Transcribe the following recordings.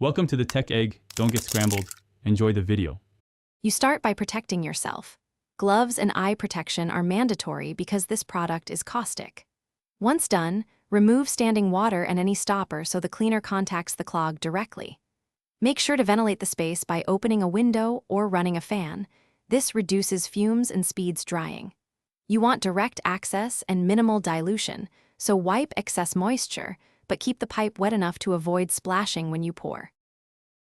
Welcome to the Tech Egg. Don't get scrambled. Enjoy the video. You start by protecting yourself. Gloves and eye protection are mandatory because this product is caustic. Once done, remove standing water and any stopper so the cleaner contacts the clog directly. Make sure to ventilate the space by opening a window or running a fan. This reduces fumes and speeds drying. You want direct access and minimal dilution, so wipe excess moisture, but keep the pipe wet enough to avoid splashing when you pour.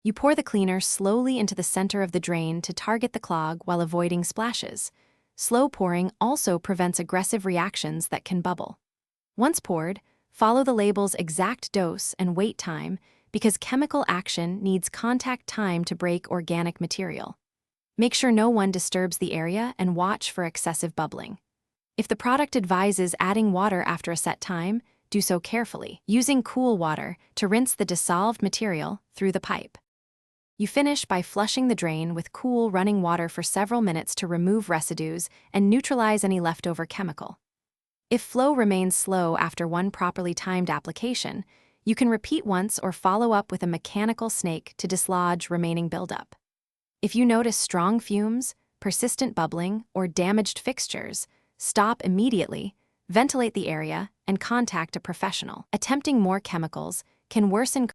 You pour the cleaner slowly into the center of the drain to target the clog while avoiding splashes. Slow pouring also prevents aggressive reactions that can bubble. Once poured, follow the label's exact dose and wait time because chemical action needs contact time to break organic material. Make sure no one disturbs the area and watch for excessive bubbling. If the product advises adding water after a set time, do so carefully, using cool water to rinse the dissolved material through the pipe. You finish by flushing the drain with cool running water for several minutes to remove residues and neutralize any leftover chemical. If flow remains slow after one properly timed application, you can repeat once or follow up with a mechanical snake to dislodge remaining buildup. If you notice strong fumes, persistent bubbling, or damaged fixtures, stop immediately, ventilate the area, and contact a professional. Attempting more chemicals can worsen.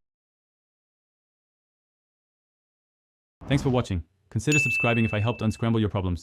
Thanks for watching. Consider subscribing if I helped unscramble your problems.